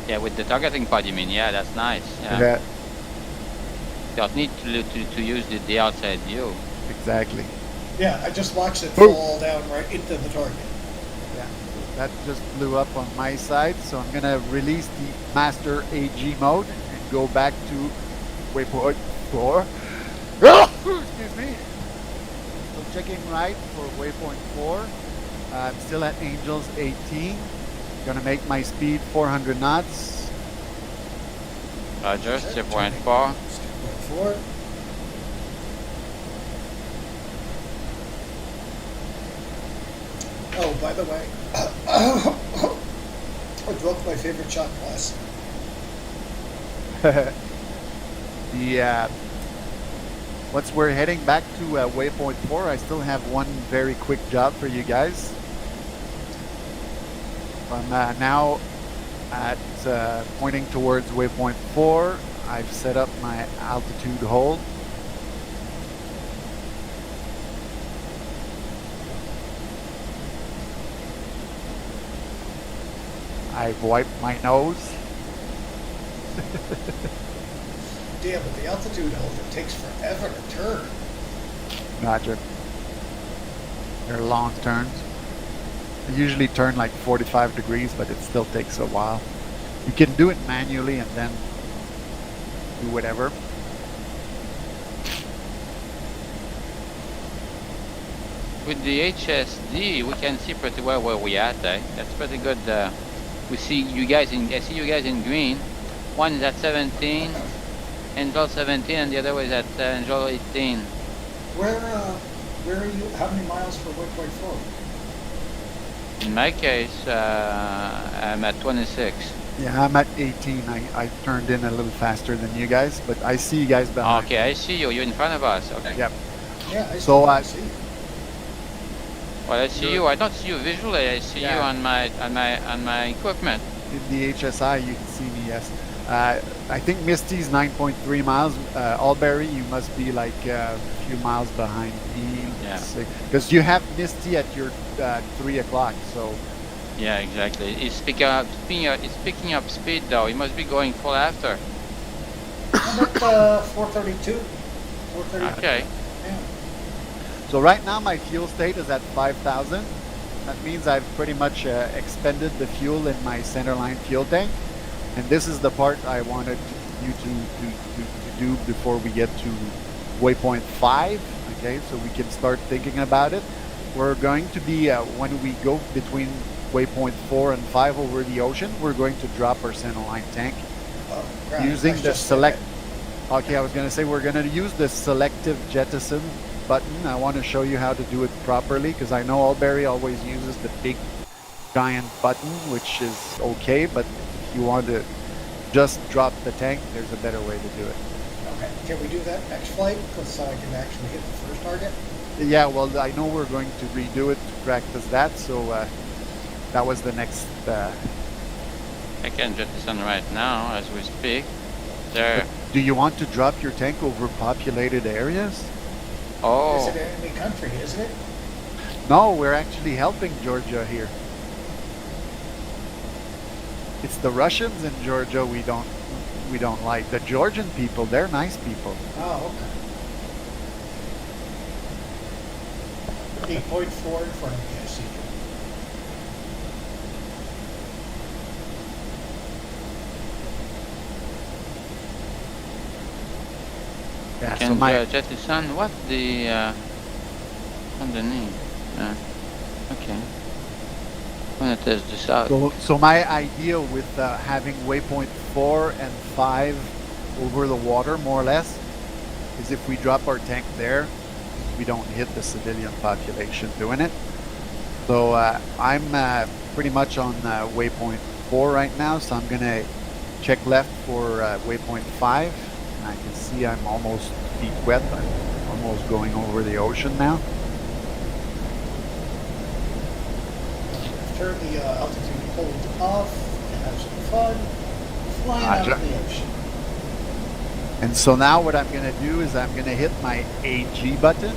Yeah, with the targeting pod, you mean? Yeah, that's nice. Yeah. don't need to use the outside view. Exactly. Yeah, I just watched it Boom. fall down right into the target. Yeah. That just blew up on my side, so I'm gonna release the master AG mode and go back to waypoint 4. Excuse me. So checking right for waypoint 4. I'm still at Angels 18. Gonna make my speed 400 knots. Roger, 0.4. 4. Oh, by the way, I broke my favorite shot glass. The once we're heading back to waypoint 4, I still have one very quick job for you guys. I'm now at pointing towards waypoint 4. I've set up my altitude hold. I've wiped my nose. Damn, but the altitude hold, it takes forever to turn. Roger. They're long turns. I usually turn like 45 degrees, but it still takes a while. You can do it manually and then do whatever. With the HSD, we can see pretty well where we at. That's pretty good. We see you guys in. I see you guys in green. One is at 17, Angel 17, and the other one is at Angel 18. Where are you? How many miles for waypoint 4? In my case, I'm at 26. Yeah, I'm at 18. I turned in a little faster than you guys, but I see you guys behind. Okay, I see you. You're in front of us. Okay. Yep. Yeah, I So, see. Well, I see you. I don't see you visually. I see you Yeah. on my equipment. In the HSI, you can see me, yes. I think Misty's 9.3 miles. Albury, you must be like a few miles behind me. Yeah. Because you have Misty at your 3 o'clock, so. Yeah, exactly. It's picking up speed though. He must be going full after. I'm at 432. 432. Okay. Yeah. So right now my fuel state is at 5,000. That means I've pretty much expended the fuel in my centerline fuel tank. And this is the part I wanted you to do before we get to waypoint 5. Okay, so we can start thinking about it. We're going to be, when we go between waypoint 4 and 5 over the ocean, we're going to drop our centerline tank Oh, crap. using That's the just select. Okay, I was going to say we're going to use the selective jettison button. I want to show you how to do it properly because I know Albury always uses the big giant button, which is okay, but if you want to just drop the tank, there's a better way to do it. Okay. Can we do that next flight? So I can actually hit the first target? Yeah, well, I know we're going to redo it to practice that, so that was the next. I can jettison right now as we speak. There. Do you want to drop your tank over populated areas? Oh. Is it enemy country, isn't it? No, we're actually helping Georgia here. It's the Russians in Georgia we don't like. The Georgian people, they're nice people. Oh, okay. 8.4 in front of me, I see you. Yeah, so Can my jettison what the underneath? Okay. I'm gonna test this out. so my idea with having waypoint 4 and 5 over the water, more or less, is if we drop our tank there, we don't hit the civilian population doing it. So I'm pretty much on waypoint 4 right now, so I'm gonna check left for waypoint 5. And I can see I'm almost feet wet. I'm almost going over the ocean now. Turn the altitude hold off and have some fun flying out of the ocean. And so now what I'm gonna do is I'm gonna hit my AG button,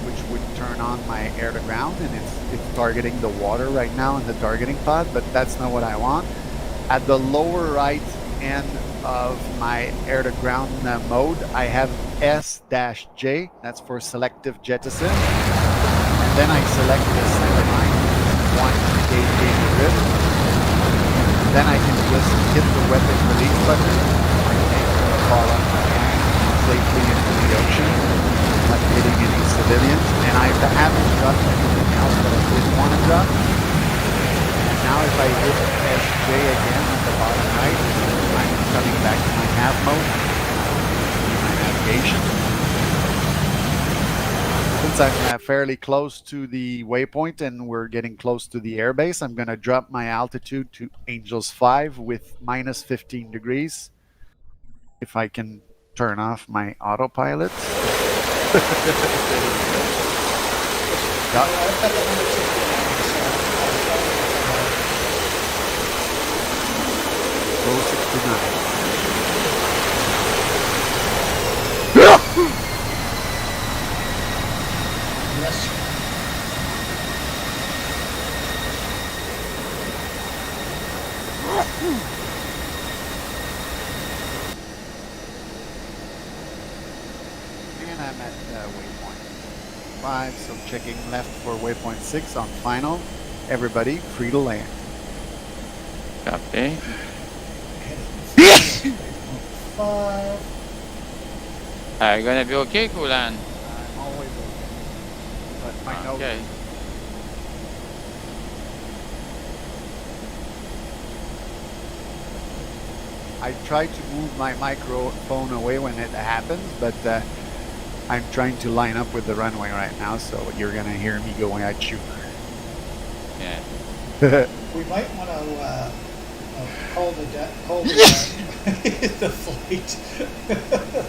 which would turn on my air to ground, and it's targeting the water right now in the targeting pod, but that's not what I want. At the lower right end of my air-to-ground mode, I have S-J. That's for selective jettison. And then I select the center line, 1 kg grip. Then I can just hit the weapon release button. My tank will fall off my hand safely into the ocean, not hitting any civilians. And I haven't dropped anything else that I didn't want to drop. And now if I hit SJ again at the bottom right, I'm coming back to my nav mode, my navigation. Since I'm fairly close to the waypoint and we're getting close to the airbase, I'm going to drop my altitude to Angels 5 with minus 15 degrees. If I can turn off my autopilot. Row 69. Yes. And I'm at waypoint 5, so checking left for waypoint 6 on final. Everybody free to land. Copy. 5. Are you gonna be okay, Kulan? I'm always okay. But my nose Okay. I try to move my microphone away when it happens, but I'm trying to line up with the runway right now, so you're going to hear me going at you. Yeah. We might want to call the the flight,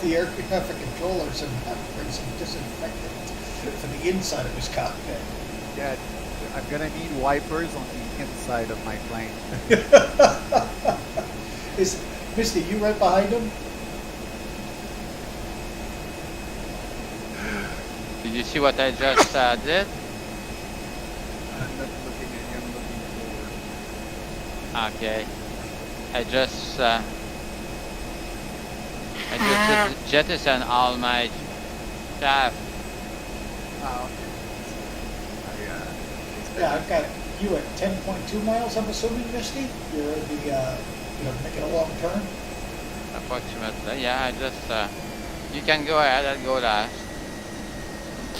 the air traffic controllers, and have to bring some disinfectant for the inside of his cockpit. Yeah, I'm going to need wipers on the inside of my plane. Is Misty, you right behind him? Did you see what I just did? I'm not looking at you, I'm looking forward. Okay. I just jettison all my shaft. Oh, Yeah, I've got you at 10.2 miles, I'm assuming, Misty? You're the, making a long turn? Approximately. Yeah, I just you can go ahead, I'll go last.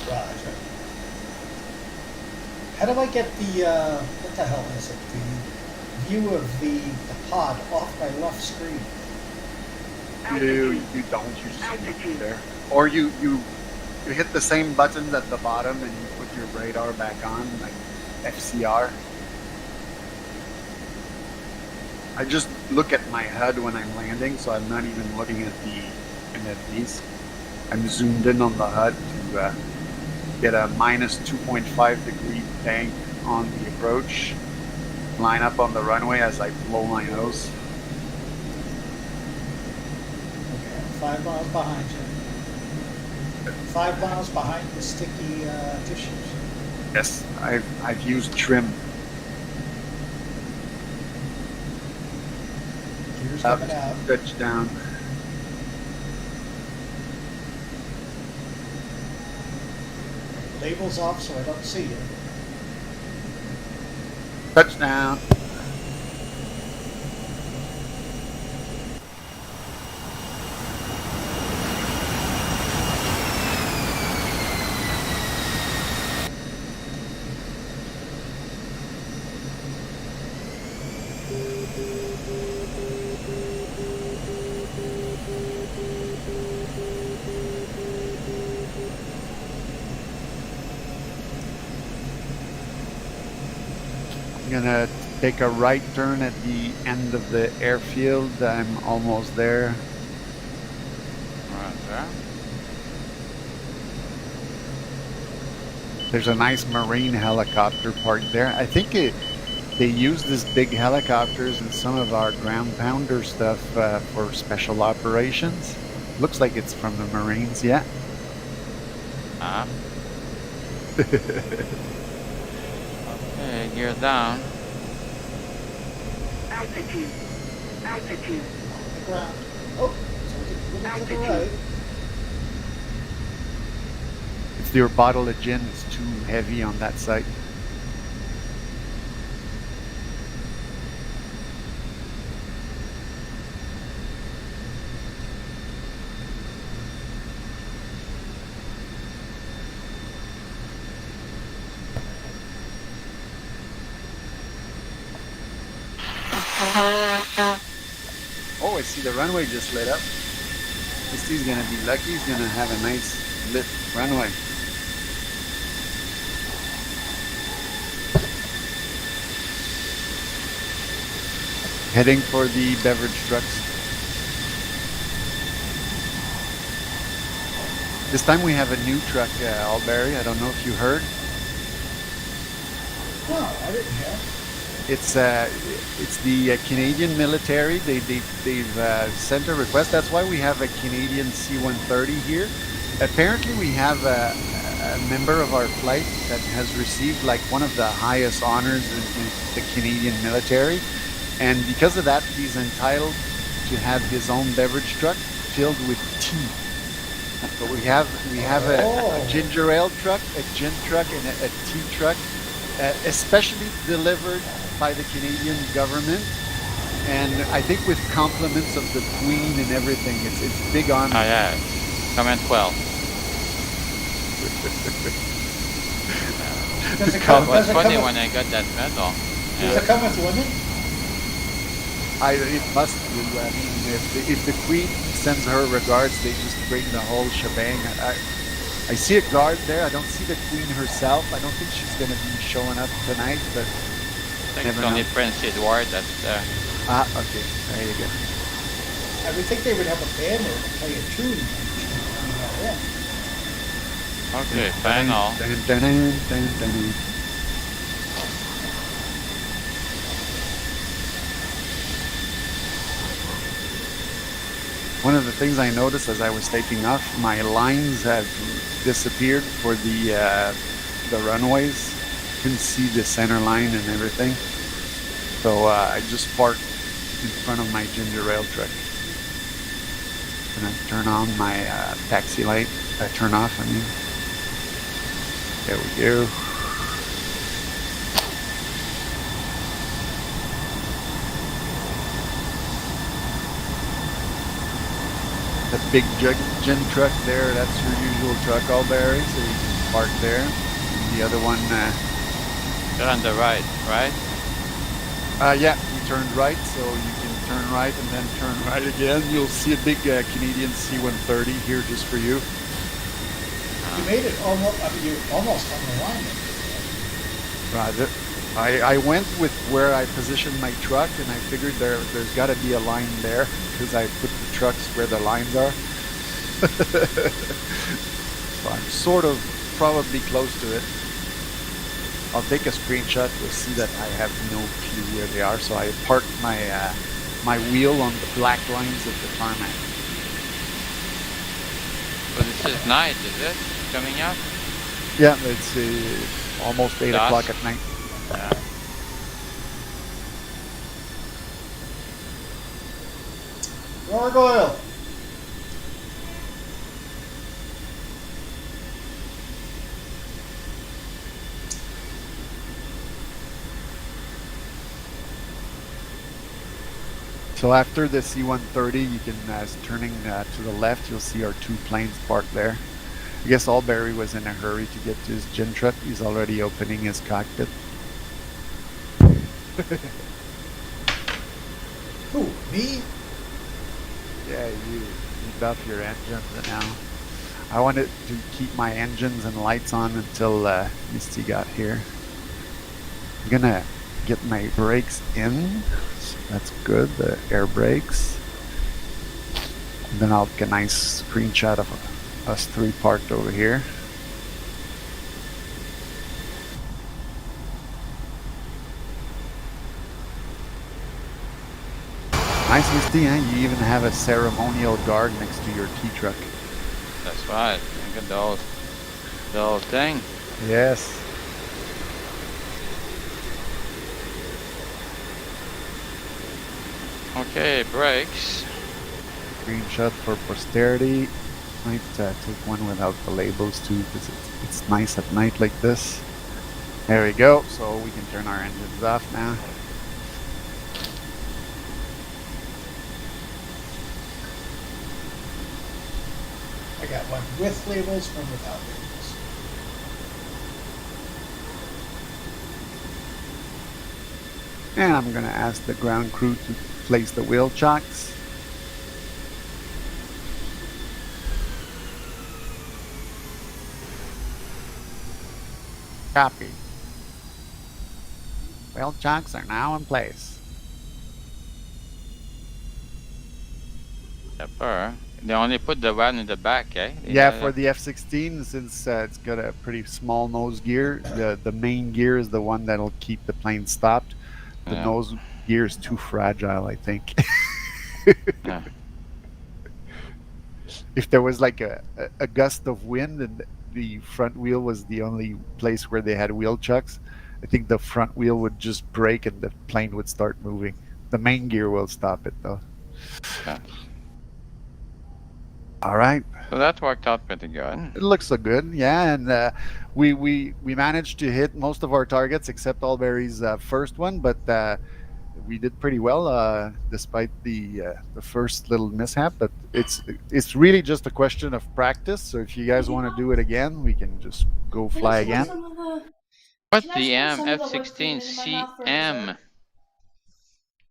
Roger. How do I get the, what the hell is it? The view of the pod off my left screen? You don't, you just leave it there. Or you hit the same buttons at the bottom and you put your radar back on, like FCR. I just look at my HUD when I'm landing, so I'm not even looking at the NFDs. I'm zoomed in on the HUD to get a minus 2.5 degree bank on the approach. Line up on the runway as I blow my nose. Okay, I'm 5 miles behind you. 5 miles behind the sticky tissues. Yes, I've used trim. Gears Up, coming out. touchdown. Labels off so I don't see you. Touchdown. I'm gonna take a right turn at the end of the airfield. I'm almost there. Roger. There's a nice Marine helicopter parked there. I think they use these big helicopters in some of our ground pounder stuff for special operations. Looks like it's from the Marines, yeah. Okay, gear down. Altitude. Altitude. ground. Oh, so a little to the right. If your bottle of gin is too heavy on that side. Oh, I see the runway just lit up. Misty's gonna be lucky. He's gonna have a nice lit runway. Heading for the beverage trucks. This time we have a new truck, Alberry. I don't know if you heard. No, I didn't hear. It's the Canadian military. They've sent a request. That's why we have a Canadian C-130 here. Apparently, we have a member of our flight that has received like one of the highest honors in the Canadian military, and because of that, he's entitled to have his own beverage truck filled with tea. So we have a ginger ale truck, a gin truck, and a tea truck, especially delivered by the Canadian government, and I think with compliments of the Queen and everything. It's big honor. Oh yeah, comment 12. Does it It come, was does it funny come when I got that medal. does it come with women? It must do. I mean, if the Queen sends her regards, they just bring the whole shebang. I see a guard there. I don't see the Queen herself. I don't think she's going to be showing up tonight, but I think it's never only know. Prince Edward that's there. Okay, there you go. I would think they would have a band there to play a tune. Yeah. Okay, final. Dun, dun, dun, dun, dun, dun. One of the things I noticed as I was taking off, my lines have disappeared for the runways. Couldn't see the center line and everything. So I just parked in front of my ginger ale truck. And I turn on my taxi light. I turn off, I mean. There we go. The big gin truck there, that's your usual truck, Alberry, so you can park there. And the other one, You're on the right, right? yeah, you turned right, so you can turn right and then turn right again. You'll see a big Canadian C-130 here just for you. You made it almost. I mean, you're almost on the line. Roger. I went with where I positioned my truck, and I figured there's got to be a line there because I put the trucks where the lines are. So I'm sort of probably close to it. I'll take a screenshot. You'll see that I have no clue where they are. So I parked my my wheel on the black lines of the tarmac. So this is night, is it? Coming up? Yeah, it's almost 8 Dusk. o'clock at night. Yeah. Gargoyle. So after the C-130, you can, turning to the left, you'll see our two planes parked there. I guess Alberry was in a hurry to get to his gin truck. He's already opening his cockpit. Who? Me? Yeah, you buff your engines now. I wanted to keep my engines and lights on until Misty got here. I'm gonna get my brakes in. So that's good, the air brakes. And then I'll get a nice screenshot of us three parked over here. Nice, Misty, huh? You even have a ceremonial guard next to your tea truck. That's right. Look at the whole thing. Yes. Okay, brakes. Screenshot for posterity. Might take one without the labels too, because it's nice at night like this. There we go. So we can turn our engines off now. I got one with labels, one without labels. And I'm going to ask the ground crew to place the wheel chocks. Copy. Wheel chocks are now in place. Pepper. They only put the one in the back, eh? Yeah, for the F-16, since it's got a pretty small nose gear, the main gear is the one that'll keep the plane stopped. The nose gear is too fragile, I think. Yeah. If there was like a gust of wind and the front wheel was the only place where they had wheel chucks, I think the front wheel would just break and the plane would start moving. The main gear will stop it though. Yeah. All right. So that worked out pretty good. It looks so good, yeah. And we managed to hit most of our targets except Alberry's first one, but we did pretty well despite the first little mishap. But it's really just a question of practice. So if you guys want to do it again, we can just go fly again. What's the F-16CM?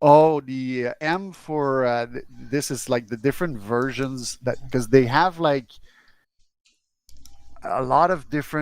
Oh, the M for this is like the different versions that because they have like a lot of different